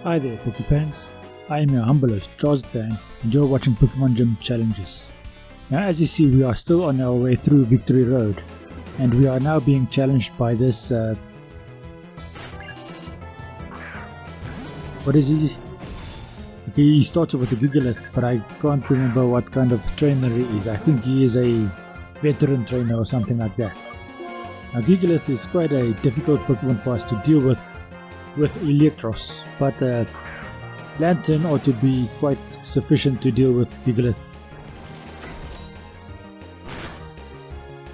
Hi there Pokefans, I am your humble host Fan and you're watching Pokemon Gym Challenges. Now as you see, we are still on our way through Victory Road and we are now being challenged by this what is he? Okay, he starts off with a Gigalith, but I can't remember what kind of trainer he is. I think he is a veteran trainer or something like that. Now Gigalith is quite a difficult Pokemon for us to deal with Electros, but Lantern ought to be quite sufficient to deal with Gigalith.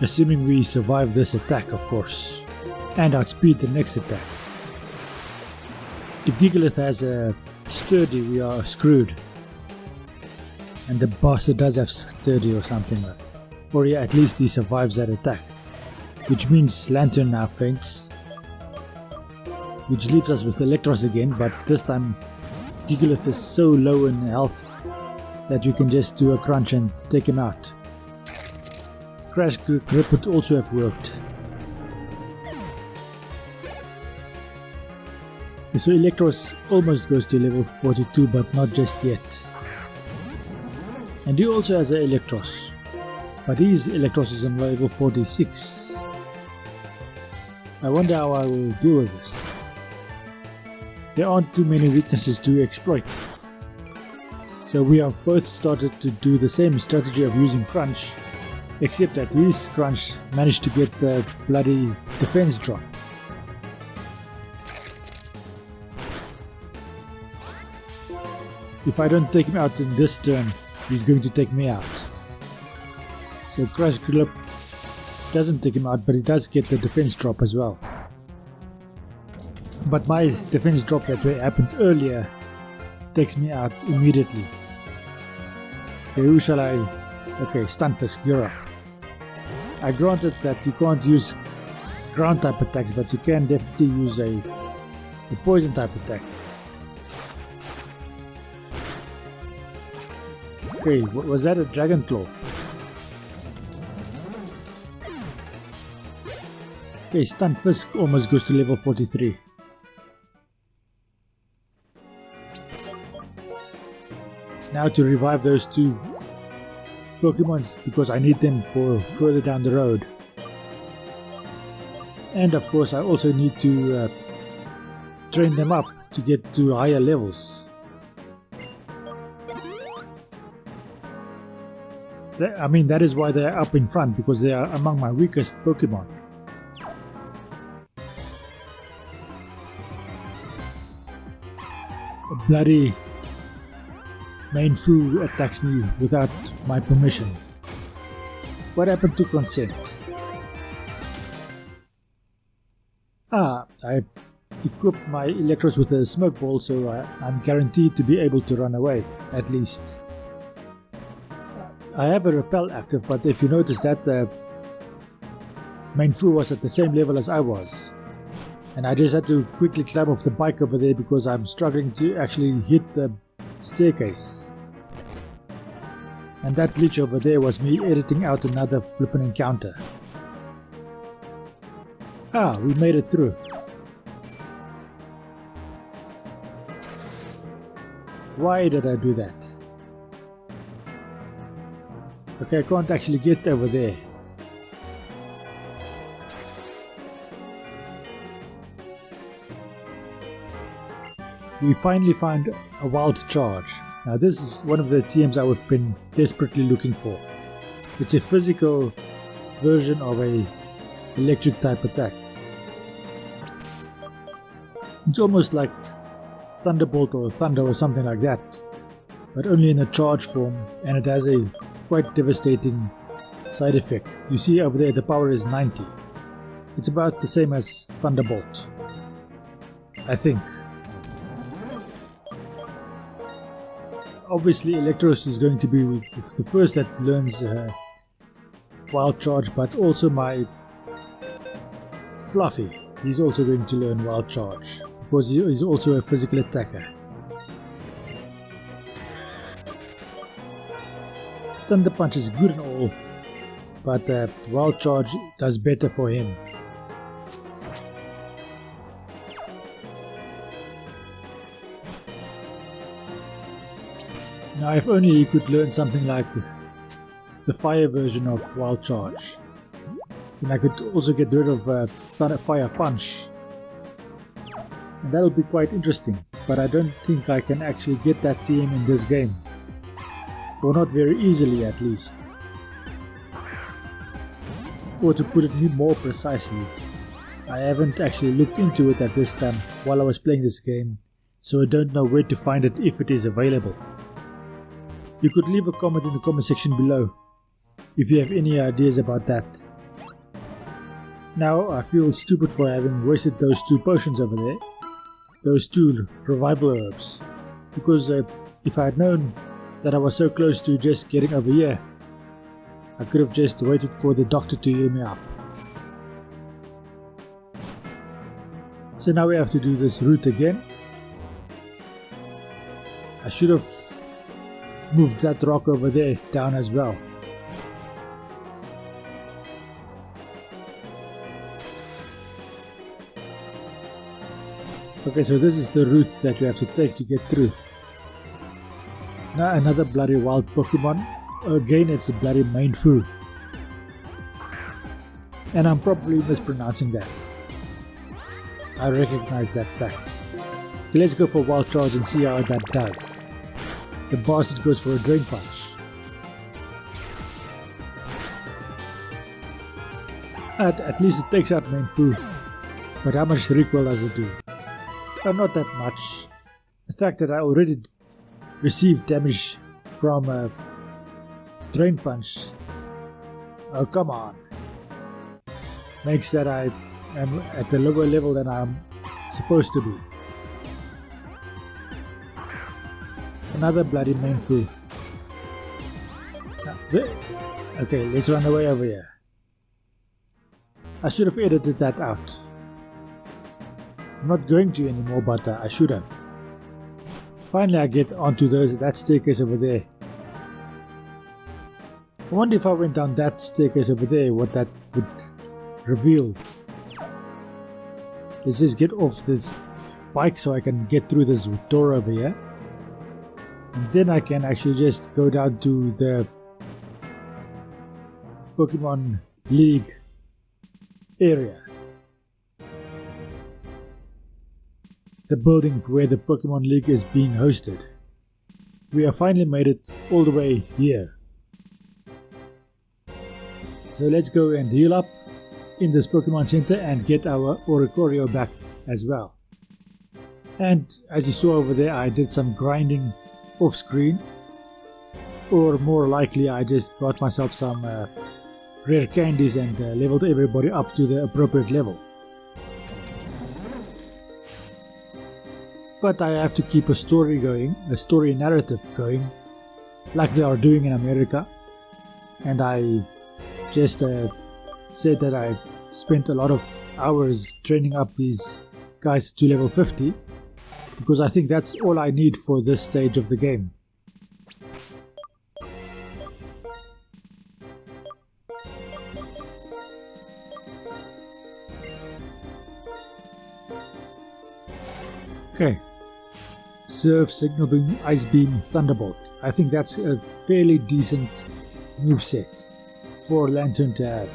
Assuming we survive this attack, of course, and outspeed the next attack. If Gigalith has a Sturdy, we are screwed. And the bastard does have Sturdy or something like that. Or yeah, at least he survives that attack. Which means Lantern now faints. Which leaves us with Electros again, but this time Gigalith is so low in health that you can just do a crunch and take him out. Crash Grip would also have worked. Okay, so Electros almost goes to level 42, but not just yet. And he also has an Electros, but his Electros is on level 46. I wonder how I will deal with this. There aren't too many weaknesses to exploit. So we have both started to do the same strategy of using Crunch, except that his Crunch managed to get the bloody defense drop. If I don't take him out in this turn, he's going to take me out. So Crash Grip doesn't take him out, but he does get the defense drop as well. But my defense drop that happened earlier takes me out immediately. Okay, who shall I? Okay, Stunfisk, you're up. I granted that you can't use ground type attacks, but you can definitely use a poison type attack. Okay, was that a Dragon Claw? Okay, Stunfisk almost goes to level 43. Now to revive those two Pokemons, because I need them for further down the road. And of course I also need to train them up to get to higher levels. I mean, that is why they are up in front, because they are among my weakest Pokemon. The bloody Mainfu attacks me without my permission. What happened to consent? I've equipped my Electros with a smoke ball, so I'm guaranteed to be able to run away, at least. I have a repel active, but if you notice that the Mainfu was at the same level as I was. And I just had to quickly climb off the bike over there because I'm struggling to actually hit the staircase. And that glitch over there was me editing out another flippin' encounter. We made it through. Why did I do that? Okay, I can't actually get over there. We finally found a Wild Charge. Now this is one of the TMs I've been desperately looking for. It's a physical version of a electric type attack. It's almost like Thunderbolt or Thunder or something like that, but only in a charge form, and it has a quite devastating side effect. You see over there the power is 90. It's about the same as Thunderbolt, I think. Obviously Electros is going to be the first that learns Wild Charge, but also my Fluffy, he's also going to learn Wild Charge, because he is also a physical attacker. Thunder Punch is good and all, but Wild Charge does better for him. Now if only he could learn something like the fire version of Wild Charge. And I could also get rid of Fire Punch. And that'll be quite interesting, but I don't think I can actually get that TM in this game. Or not very easily at least. Or to put it more precisely, I haven't actually looked into it at this time while I was playing this game, so I don't know where to find it if it is available. You could leave a comment in the comment section below if you have any ideas about that. Now I feel stupid for having wasted those 2 potions over there, those 2 revival herbs, because if I had known that I was so close to just getting over here, I could have just waited for the doctor to heal me up. So now we have to do this route again. I should have moved that rock over there down as well. Okay, so this is the route that we have to take to get through. Now another bloody wild Pokemon. Again, it's a bloody Mainfu. And I'm probably mispronouncing that. I recognize that fact. Okay, let's go for Wild Charge and see how that does. The bastard goes for a Drain Punch. At least it takes out Mainfu. But how much recoil does it do? Not that much. The fact that I already received damage from a Drain Punch, oh come on, makes that I am at a lower level than I'm supposed to be. Another bloody Mainfu. Okay, let's run away over here. I should have edited that out. I'm not going to anymore, but I should have. Finally I get onto that staircase over there. I wonder if I went down that staircase over there, what that would reveal. Let's just get off this bike so I can get through this door over here. And then I can actually just go down to the Pokemon League area. The building where the Pokemon League is being hosted. We have finally made it all the way here. So let's go and heal up in this Pokemon Center and get our Oricorio back as well. And as you saw over there, I did some grinding off screen, or more likely I just got myself some rare candies and leveled everybody up to the appropriate level. But I have to keep a story going, a story narrative going, like they are doing in America. And I just said that I spent a lot of hours training up these guys to level 50, because I think that's all I need for this stage of the game. Okay, Surf, Signal Beam, Ice Beam, Thunderbolt. I think that's a fairly decent moveset for Lantern to have.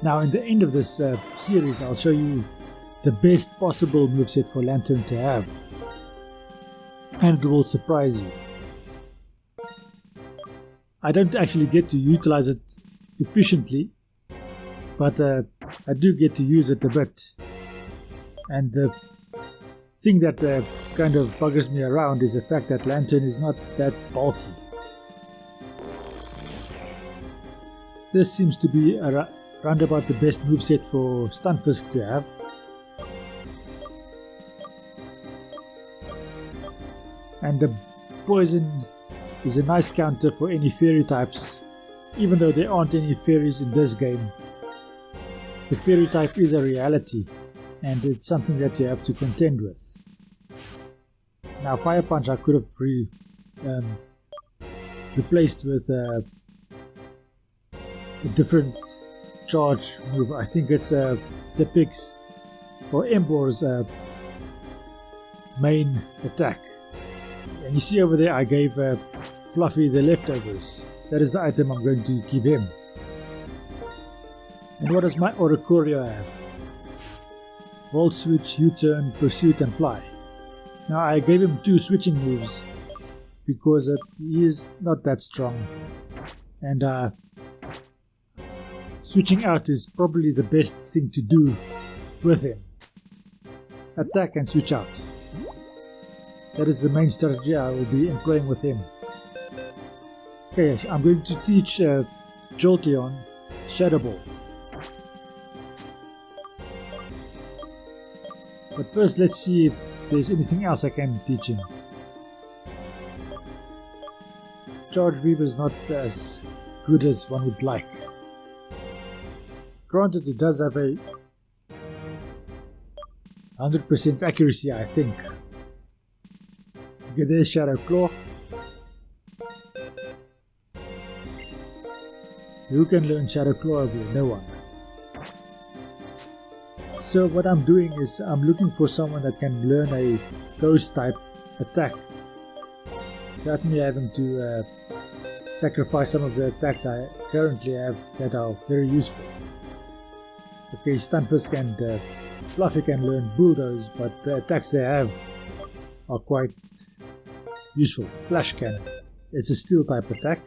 Now in the end of this series I'll show you the best possible moveset for Lantern to have, and it will surprise you. I don't actually get to utilize it efficiently, but I do get to use it a bit. And the thing that kind of buggers me around is the fact that Lantern is not that bulky. This seems to be around about the best moveset for Stunfisk to have. And the poison is a nice counter for any fairy types, even though there aren't any fairies in this game. The fairy type is a reality, and it's something that you have to contend with. Now Fire Punch I could have replaced with a different charge move. I think it's Tipix or Embor's main attack. and you see over there I gave Fluffy the leftovers. That is the item I'm going to give him. And what does my Oricorio have? Volt Switch, U-Turn, Pursuit and Fly. Now I gave him 2 switching moves because he is not that strong, and switching out is probably the best thing to do with him. Attack and switch out. That is the main strategy I will be employing with him. Okay, I'm going to teach Jolteon Shadow Ball. But first let's see if there's anything else I can teach him. Charge Beam is not as good as one would like. Granted, it does have a 100% accuracy, I think. Okay, there's Shadow Claw. Who can learn Shadow Claw over here? No one. So what I'm doing is I'm looking for someone that can learn a ghost type attack without me having to sacrifice some of the attacks I currently have that are very useful. Okay, Stunfisk and Fluffy can learn Bulldoze, but the attacks they have are quite useful. Flash Cannon, it's a steel type attack.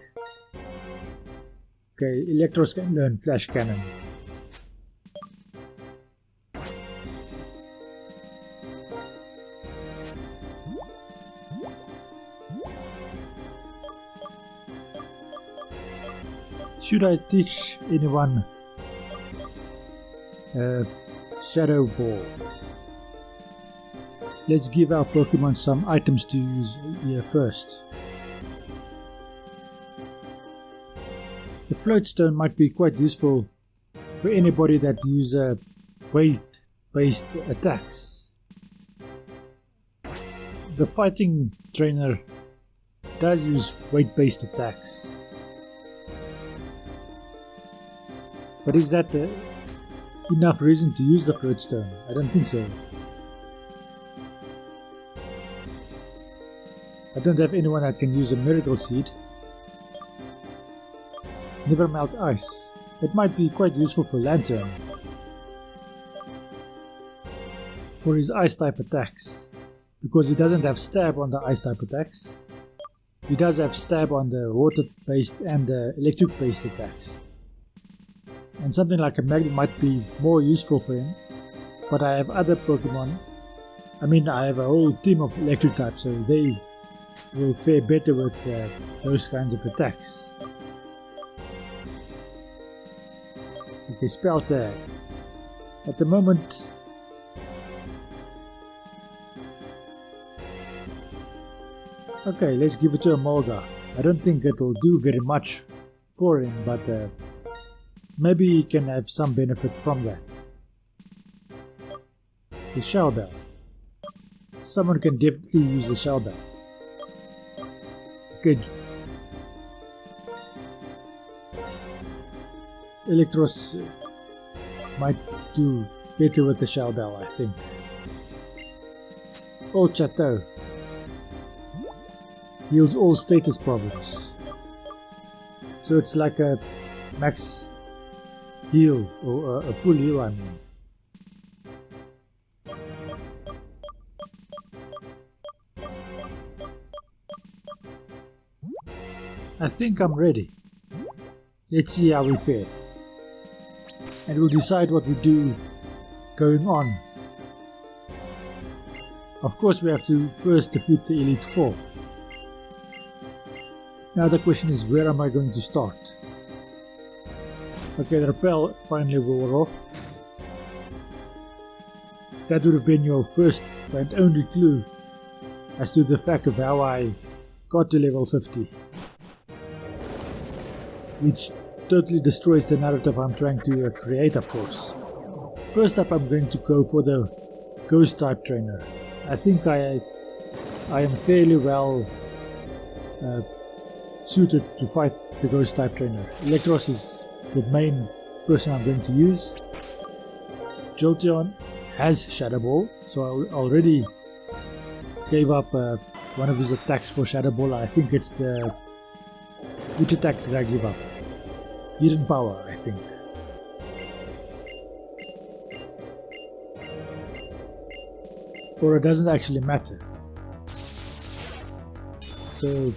Okay, Electros can learn Flash Cannon. Should I teach anyone Shadow Ball? Let's give our Pokemon some items to use here first. The Float Stone might be quite useful for anybody that uses weight-based attacks. The Fighting Trainer does use weight-based attacks. But is that enough reason to use the Float Stone? I don't think so. I don't have anyone that can use a Miracle Seed. Never Melt Ice. It might be quite useful for Lantern. For his Ice type attacks. Because he doesn't have Stab on the Ice type attacks. He does have Stab on the Water based and the Electric based attacks. And something like a Magnet might be more useful for him, but I have other Pokemon. I have a whole team of Electric types, so they will fare better with those kinds of attacks. Okay, Spell Tag. At the moment, okay, let's give it to a Mulga. I don't think it'll do very much for him, but maybe he can have some benefit from that. The Shell Bell. Someone can definitely use the Shell Bell. Good. Electros might do better with the Shell Bell, I think. Old Chateau. Heals all status problems. So it's like a max heal, or a full heal, I mean. I think I'm ready. Let's see how we fare. And we'll decide what we do going on. Of course we have to first defeat the Elite Four. Now the question is, where am I going to start? Okay, the Repel finally wore off. That would have been your first and only clue as to the fact of how I got to level 50. Which totally destroys the narrative I'm trying to create, of course. First up, I'm going to go for the Ghost type trainer. I think I am fairly well suited to fight the Ghost type trainer. Electros is the main person I'm going to use. Jolteon has Shadow Ball, so I already gave up one of his attacks for Shadow Ball. I think it's the... Which attack did I give up? Hidden Power, I think. Or it doesn't actually matter. So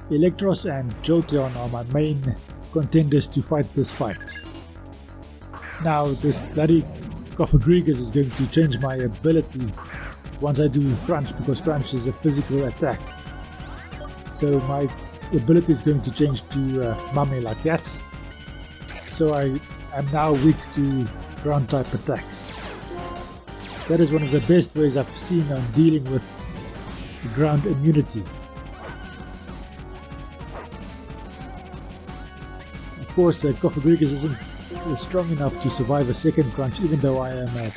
Electros and Jolteon are my main contenders to fight this fight. Now this bloody Cofagrigus is going to change my ability once I do Crunch, because Crunch is a physical attack. So my ability is going to change to Mummy like that. So I am now weak to ground type attacks. That is one of the best ways I've seen on dealing with ground immunity. Of course, Cofagrigus isn't strong enough to survive a second Crunch, even though I am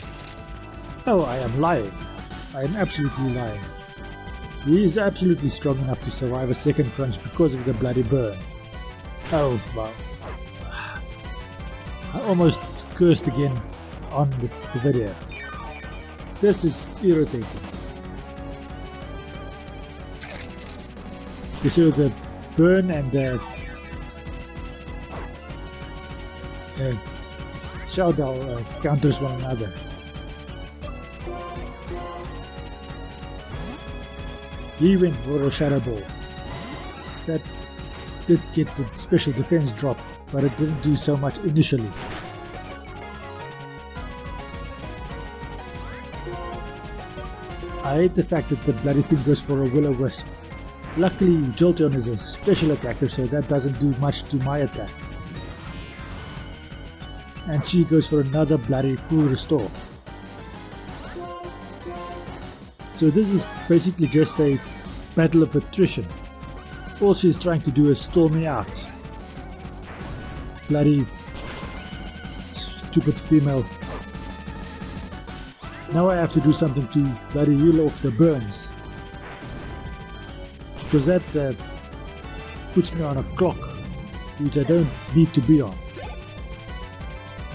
I am lying. I am absolutely lying. He is absolutely strong enough to survive a second Crunch because of the bloody burn. Oh wow. I almost cursed again on the video. This is irritating. Okay, so the burn and the Shell Bell counters one another. He went for a Shadow Ball. That did get the special defense drop, but it didn't do so much initially. I hate the fact that the bloody thing goes for a Will-O-Wisp. Luckily Jolteon is a special attacker, so that doesn't do much to my attack. And she goes for another bloody full restore. So this is basically just a battle of attrition. All she's trying to do is stall me out. Bloody stupid female. Now I have to do something to bloody heal off the burns. Because that puts me on a clock, which I don't need to be on.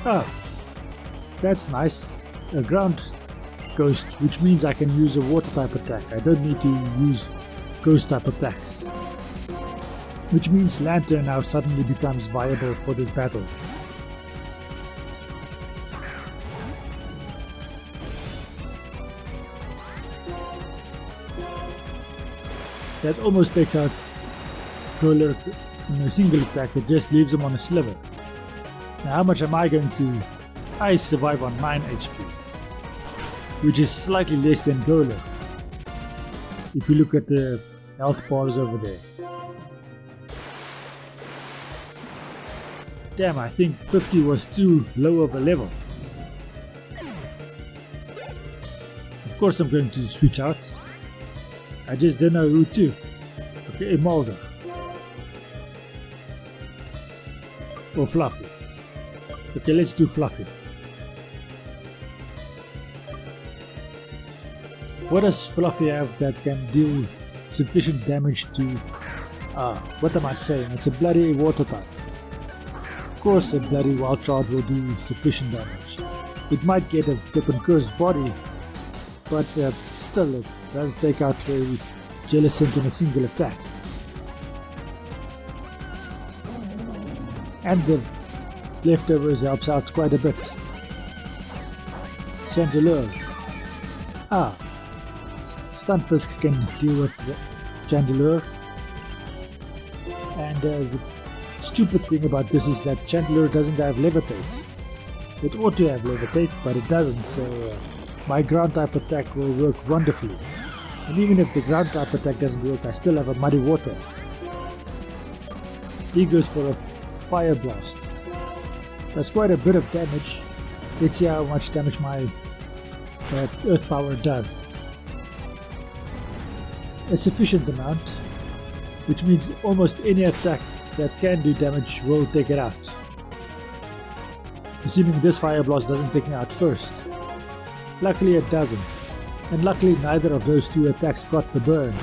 Ah, that's nice. A ground ghost, which means I can use a water type attack. I don't need to use ghost type attacks. Which means Lantern now suddenly becomes viable for this battle. That almost takes out Golurk in a single attack. It just leaves him on a sliver. Now how much am I going to... I survive on 9 HP, which is slightly less than Golurk if you look at the health bars over there. Damn, I think 50 was too low of a level. Of course I'm going to switch out. I just don't know who to. Okay, Mulder. Or Fluffy. Okay, let's do Fluffy. What does Fluffy have that can deal sufficient damage to... what am I saying? It's a bloody water type. Of course a bloody Wild Charge will do sufficient damage. It might get a flippin' cursed body, but still it does take out the Jellicent in a single attack. And the leftovers helps out quite a bit. Chandelure. Stunfisk can deal with Chandelure. And the stupid thing about this is that Chandelure doesn't have Levitate. It ought to have Levitate, but it doesn't, so my ground type attack will work wonderfully. And even if the ground type attack doesn't work, I still have a Muddy Water. He goes for a Fire Blast. That's quite a bit of damage. Let's see how much damage my Earth Power does. A sufficient amount, which means almost any attack that can do damage will take it out. Assuming this Fire Blast doesn't take me out first. Luckily it doesn't. And luckily neither of those two attacks got the burn.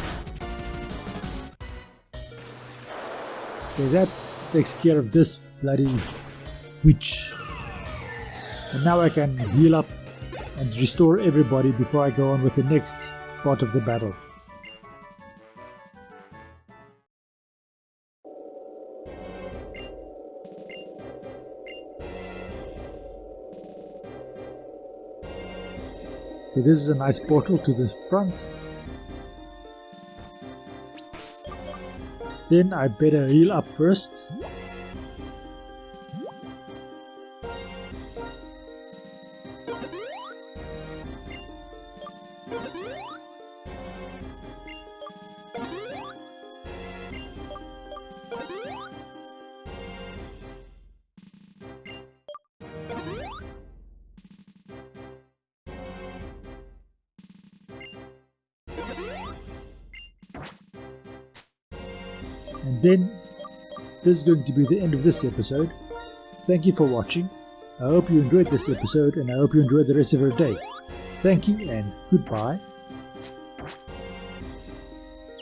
Okay, that takes care of this bloody witch. And now I can heal up and restore everybody before I go on with the next part of the battle. Okay, this is a nice portal to the front. Then I better heal up first. And then this is going to be the end of this episode. Thank you for watching. I hope you enjoyed this episode and I hope you enjoy the rest of your day. Thank you and goodbye.